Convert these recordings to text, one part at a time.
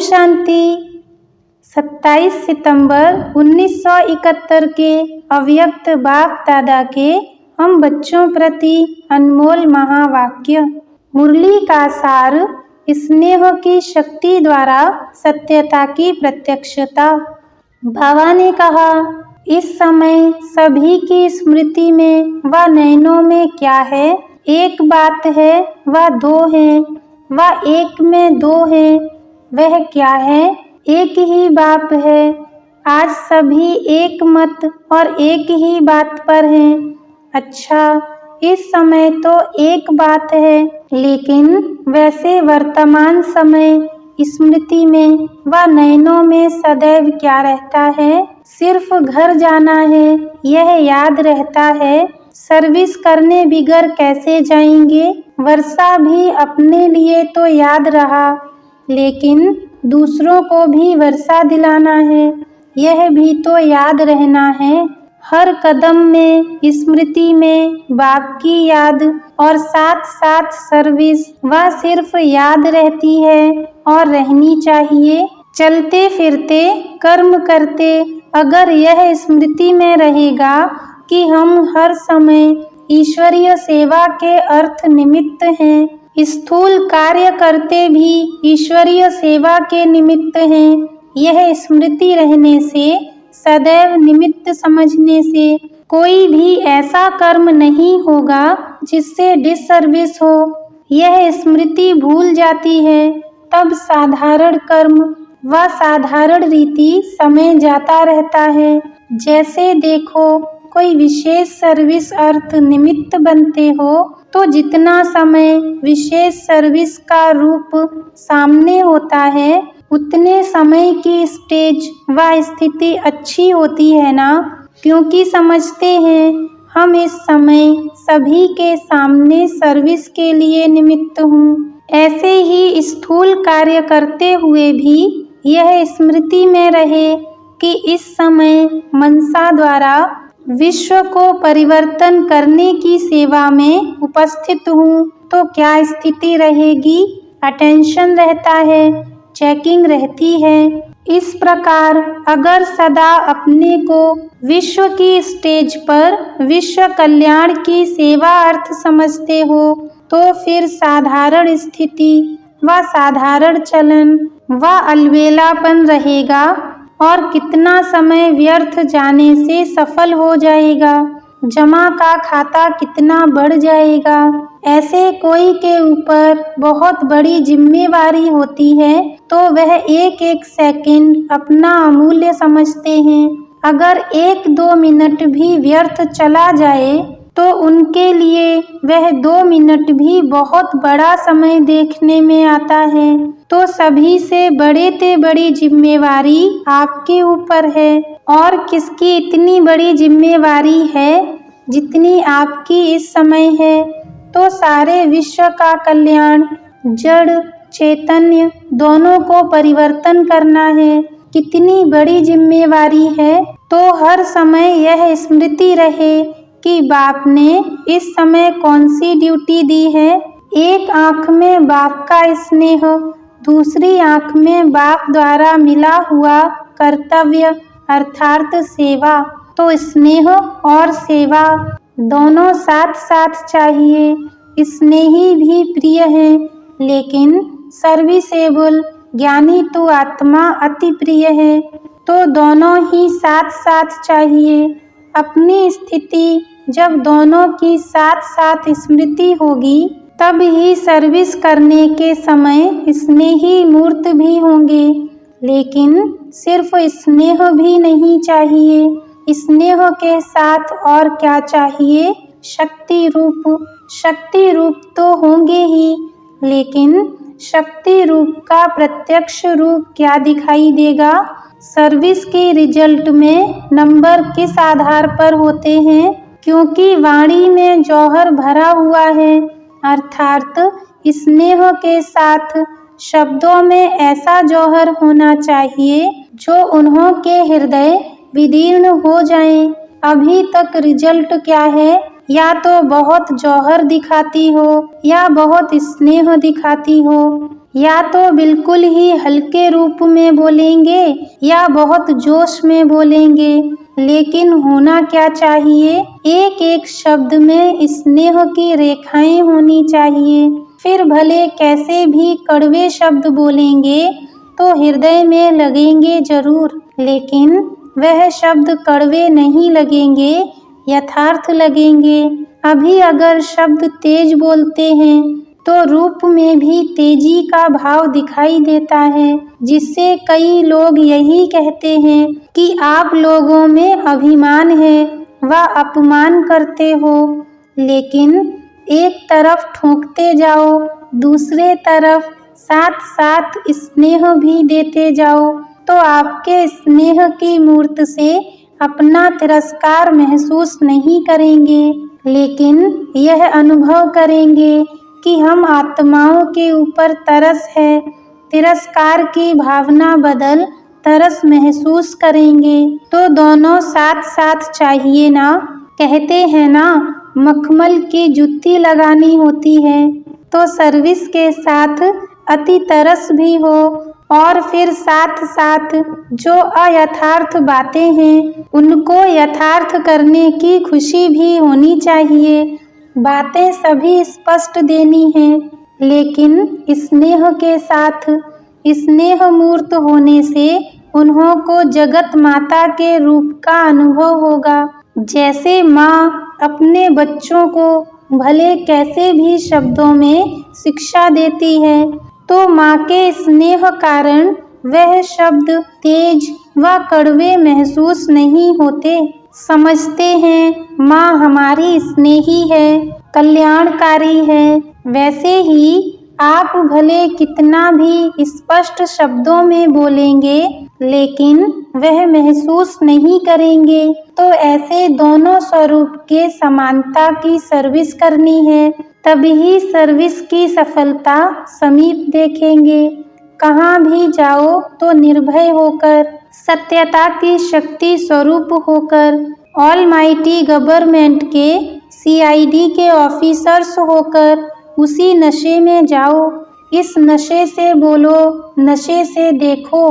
शांति। 27 सितंबर 1971 के अव्यक्त बाप दादा के हम बच्चों प्रति अनमोल महावाक्य। मुरली का सार, स्नेह की शक्ति द्वारा सत्यता की प्रत्यक्षता। बाबा ने कहा, इस समय सभी की स्मृति में व नयनों में क्या है? एक बात है व दो है, व एक में दो है। वह क्या है? एक ही बाप है। आज सभी एक मत और एक ही बात पर हैं। अच्छा, इस समय तो एक बात है, लेकिन वैसे वर्तमान समय स्मृति में व नयनों में सदैव क्या रहता है? सिर्फ घर जाना है, यह याद रहता है। सर्विस करने बिगर कैसे जाएंगे? वर्षा भी अपने लिए तो याद रहा, लेकिन दूसरों को भी वर्षा दिलाना है, यह भी तो याद रहना है। हर कदम में स्मृति में बाप की याद और साथ साथ सर्विस वह सिर्फ याद रहती है और रहनी चाहिए। चलते फिरते कर्म करते अगर यह स्मृति में रहेगा कि हम हर समय ईश्वरीय सेवा के अर्थ निमित्त हैं, स्थूल कार्य करते भी ईश्वरीय सेवा के निमित्त हैं, यह स्मृति रहने से, सदैव निमित्त समझने से कोई भी ऐसा कर्म नहीं होगा जिससे डिसर्विस हो। यह स्मृति भूल जाती है, तब साधारण कर्म व साधारण रीति समय जाता रहता है। जैसे देखो, कोई विशेष सर्विस अर्थ निमित्त बनते हो तो जितना समय विशेष सर्विस का रूप सामने होता है, उतने समय की स्टेज व स्थिति अच्छी होती है ना, क्योंकि समझते हैं हम इस समय सभी के सामने सर्विस के लिए निमित्त हूँ। ऐसे ही स्थूल कार्य करते हुए भी यह स्मृति में रहे कि इस समय मनसा द्वारा विश्व को परिवर्तन करने की सेवा में उपस्थित हूँ, तो क्या स्थिति रहेगी? अटेंशन रहता है, चेकिंग रहती है। इस प्रकार अगर सदा अपने को विश्व की स्टेज पर विश्व कल्याण की सेवा अर्थ समझते हो, तो फिर साधारण स्थिति व साधारण चलन व अलबेलापन रहेगा और कितना समय व्यर्थ जाने से सफल हो जाएगा। जमा का खाता कितना बढ़ जाएगा। ऐसे कोई के ऊपर बहुत बड़ी जिम्मेवारी होती है तो वह एक एक सेकंड अपना अमूल्य समझते हैं। अगर 1-2 मिनट भी व्यर्थ चला जाए तो उनके लिए वह 2 मिनट भी बहुत बड़ा समय देखने में आता है। तो सभी से बड़ी जिम्मेवारी आपके ऊपर है। और किसकी इतनी बड़ी जिम्मेवारी है जितनी आपकी इस समय है? तो सारे विश्व का कल्याण, जड़ चैतन्य दोनों को परिवर्तन करना है। कितनी बड़ी जिम्मेवारी है। तो हर समय यह स्मृति रहे कि बाप ने इस समय कौन सी ड्यूटी दी है। एक आंख में बाप का स्नेह, दूसरी आंख में बाप द्वारा मिला हुआ कर्तव्य अर्थात सेवा। तो स्नेह और सेवा दोनों साथ साथ चाहिए। स्नेही भी प्रिय है, लेकिन सर्विसेबल ज्ञानी तो आत्मा अति प्रिय है। तो दोनों ही साथ साथ चाहिए। अपनी स्थिति जब दोनों की साथ साथ स्मृति होगी, तब ही सर्विस करने के समय स्नेही मूर्त भी होंगे। लेकिन सिर्फ स्नेह भी नहीं चाहिए। स्नेह के साथ और क्या चाहिए? शक्ति रूप। शक्ति रूप तो होंगे ही, लेकिन शक्ति रूप का प्रत्यक्ष रूप क्या दिखाई देगा? सर्विस के रिजल्ट में नंबर किस आधार पर होते हैं? क्योंकि वाणी में जौहर भरा हुआ है, अर्थात स्नेह के साथ शब्दों में ऐसा जौहर होना चाहिए जो उन्हों के हृदय विदीर्ण हो जाएं। अभी तक रिजल्ट क्या है? या तो बहुत जौहर दिखाती हो या बहुत स्नेह दिखाती हो। या तो बिल्कुल ही हल्के रूप में बोलेंगे या बहुत जोश में बोलेंगे, लेकिन होना क्या चाहिए, एक एक शब्द में स्नेह की रेखाएं होनी चाहिए। फिर भले कैसे भी कड़वे शब्द बोलेंगे तो हृदय में लगेंगे जरूर, लेकिन वह शब्द कड़वे नहीं लगेंगे, यथार्थ लगेंगे। अभी अगर शब्द तेज बोलते हैं तो रूप में भी तेजी का भाव दिखाई देता है, जिससे कई लोग यही कहते हैं कि आप लोगों में अभिमान है व अपमान करते हो। लेकिन एक तरफ ठोकते जाओ, दूसरे तरफ साथ साथ स्नेह भी देते जाओ, तो आपके स्नेह की मूर्त से अपना तिरस्कार महसूस नहीं करेंगे, लेकिन यह अनुभव करेंगे कि हम आत्माओं के ऊपर तरस है। तिरस्कार की भावना बदल तरस महसूस करेंगे, तो दोनों साथ साथ चाहिए ना। कहते हैं ना, मखमल की जुत्ती लगानी होती है, तो सर्विस के साथ अति तरस भी हो, और फिर साथ साथ जो अयथार्थ बातें हैं उनको यथार्थ करने की खुशी भी होनी चाहिए। बातें सभी स्पष्ट देनी है, लेकिन स्नेह के साथ। स्नेह मूर्त होने से उन्हों को जगत माता के रूप का अनुभव होगा। जैसे माँ अपने बच्चों को भले कैसे भी शब्दों में शिक्षा देती है, तो माँ के स्नेह कारण वह शब्द तेज व कड़वे महसूस नहीं होते। समझते हैं माँ हमारी स्नेही है, कल्याणकारी है। वैसे ही आप भले कितना भी स्पष्ट शब्दों में बोलेंगे, लेकिन वह महसूस नहीं करेंगे। तो ऐसे दोनों स्वरूप के समानता की सर्विस करनी है, तभी सर्विस की सफलता समीप देखेंगे। कहाँ भी जाओ तो निर्भय होकर, सत्यता की शक्ति स्वरूप होकर, ऑलमाइटी गवर्नमेंट के CID के ऑफिसर्स होकर उसी नशे में जाओ। इस नशे से बोलो, नशे से देखो,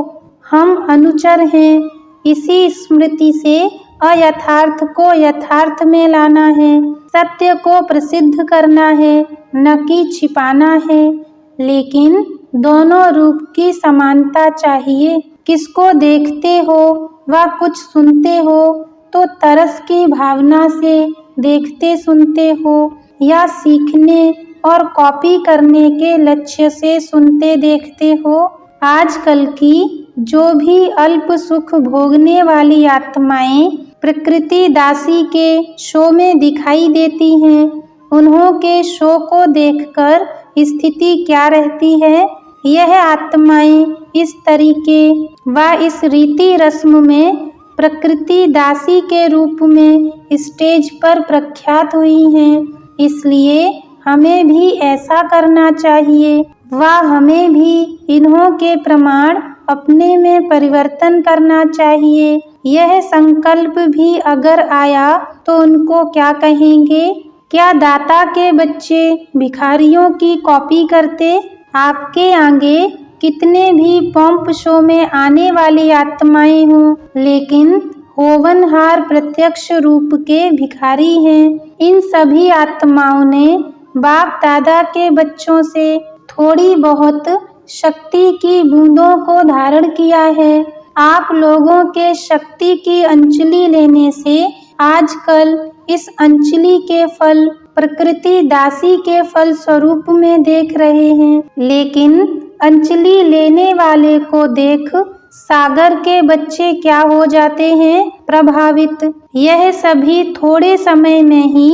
हम अनुचर हैं। इसी स्मृति से अयथार्थ को यथार्थ में लाना है, सत्य को प्रसिद्ध करना है, न कि छिपाना है। लेकिन दोनों रूप की समानता चाहिए। किसको देखते हो व कुछ सुनते हो तो तरस की भावना से देखते सुनते हो, या सीखने और कॉपी करने के लक्ष्य से सुनते देखते हो। आजकल की जो भी अल्प सुख भोगने वाली आत्माएं प्रकृति दासी के शो में दिखाई देती हैं, उन्हों के शो को देखकर स्थिति क्या रहती है। यह आत्माएं इस तरीके व इस रीति रस्म में प्रकृति दासी के रूप में स्टेज पर प्रख्यात हुई हैं। इसलिए हमें भी ऐसा करना चाहिए व हमें भी इन्हों के प्रमाण अपने में परिवर्तन करना चाहिए। यह संकल्प भी अगर आया तो उनको क्या कहेंगे? क्या दाता के बच्चे भिखारियों की कॉपी करते? आपके आगे कितने भी पंप शो में आने वाली आत्माएं हों, लेकिन होवनहार प्रत्यक्ष रूप के भिखारी हैं। इन सभी आत्माओं ने बाप दादा के बच्चों से थोड़ी बहुत शक्ति की बूंदों को धारण किया है। आप लोगों के शक्ति की अंजलि लेने से आजकल इस अंजलि के फल प्रकृति दासी के फल स्वरूप में देख रहे हैं, लेकिन अंजलि लेने वाले को देख सागर के बच्चे क्या हो जाते हैं? प्रभावित। यह सभी थोड़े समय में ही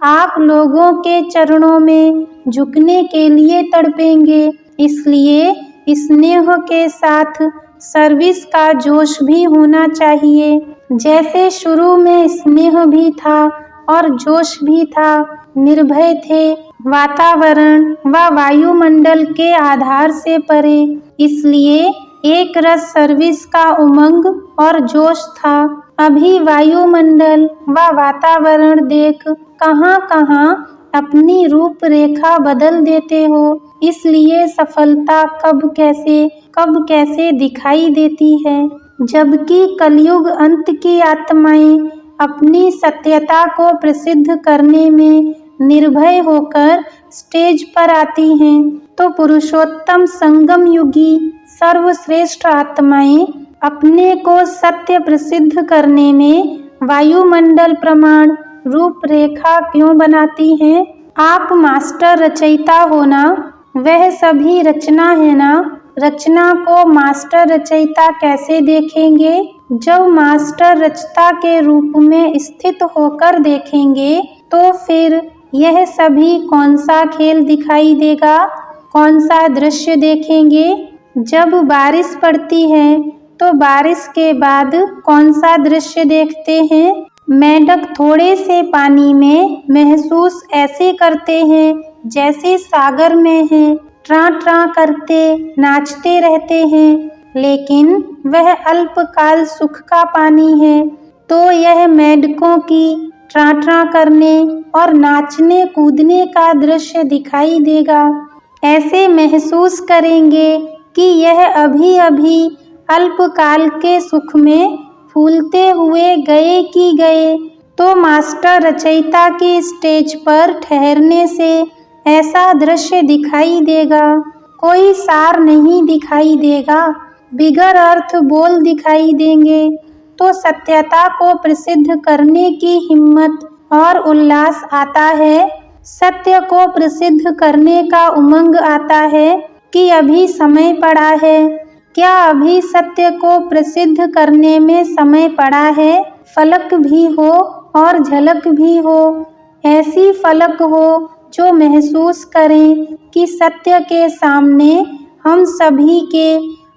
आप लोगों के चरणों में झुकने के लिए तड़पेंगे। इसलिए स्नेह के साथ सर्विस का जोश भी होना चाहिए। जैसे शुरू में स्नेह भी था और जोश भी था, निर्भय थे, वातावरण व वायुमंडल के आधार से परे। इसलिए एक रस सर्विस का उमंग और जोश था। अभी वायुमंडल व वातावरण देख कहाँ-कहाँ अपनी रूपरेखा बदल देते हो, इसलिए सफलता कब कैसे दिखाई देती है। जबकि कलयुग अंत की आत्माएं अपनी सत्यता को प्रसिद्ध करने में निर्भय होकर स्टेज पर आती हैं, तो पुरुषोत्तम संगम युगी सर्वश्रेष्ठ आत्माएं अपने को सत्य प्रसिद्ध करने में वायुमंडल प्रमाण रूपरेखा क्यों बनाती हैं? आप मास्टर रचयिता हो ना, वह सभी रचना है ना। रचना को मास्टर रचयिता कैसे देखेंगे? जब मास्टर रचता के रूप में स्थित होकर देखेंगे तो फिर यह सभी कौन सा खेल दिखाई देगा, कौन सा दृश्य देखेंगे? जब बारिश पड़ती है तो बारिश के बाद कौन सा दृश्य देखते हैं? मेंढक थोड़े से पानी में महसूस ऐसे करते हैं जैसे सागर में है, ट्रां ट्रां करते नाचते रहते हैं, लेकिन वह अल्पकाल सुख का पानी है। तो यह मेंढकों की ट्रां ट्रां करने और नाचने कूदने का दृश्य दिखाई देगा। ऐसे महसूस करेंगे कि यह अभी अभी अल्पकाल के सुख में फूलते हुए गए कि गए। तो मास्टर रचयिता की स्टेज पर ठहरने से ऐसा दृश्य दिखाई देगा, कोई सार नहीं दिखाई देगा, बिगर अर्थ बोल दिखाई देंगे। तो सत्यता को प्रसिद्ध करने की हिम्मत और उल्लास आता है, सत्य को प्रसिद्ध करने का उमंग आता है कि अभी समय पड़ा है। क्या अभी सत्य को प्रसिद्ध करने में समय पड़ा है? फलक भी हो और झलक भी हो, ऐसी फलक हो जो महसूस करें कि सत्य के सामने हम सभी के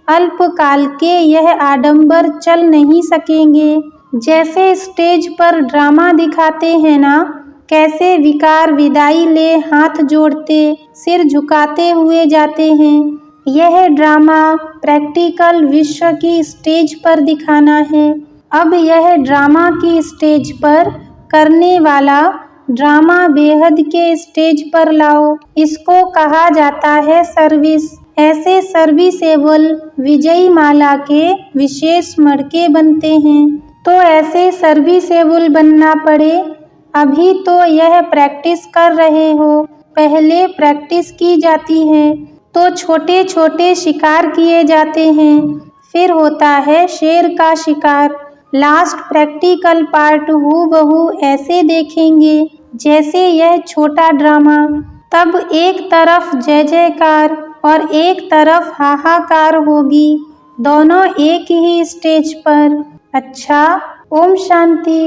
अल्पकाल के यह आडंबर चल नहीं सकेंगे। जैसे स्टेज पर ड्रामा दिखाते हैं ना, कैसे विकार विदाई ले हाथ जोड़ते सिर झुकाते हुए जाते हैं, यह ड्रामा प्रैक्टिकल विश्व की स्टेज पर दिखाना है। अब यह ड्रामा की स्टेज पर करने वाला ड्रामा बेहद के स्टेज पर लाओ, इसको कहा जाता है सर्विस। ऐसे सर्विसेबल विजयी माला के विशेष मड़के बनते हैं। तो ऐसे सर्विसेबल बनना पड़े। अभी तो यह प्रैक्टिस कर रहे हो, पहले प्रैक्टिस की जाती है तो छोटे छोटे शिकार किए जाते हैं, फिर होता है शेर का शिकार। लास्ट प्रैक्टिकल पार्ट हूबहू ऐसे देखेंगे जैसे यह छोटा ड्रामा। तब एक तरफ जय जयकार और एक तरफ हाहाकार होगी, दोनों एक ही स्टेज पर। अच्छा, ओम शांति।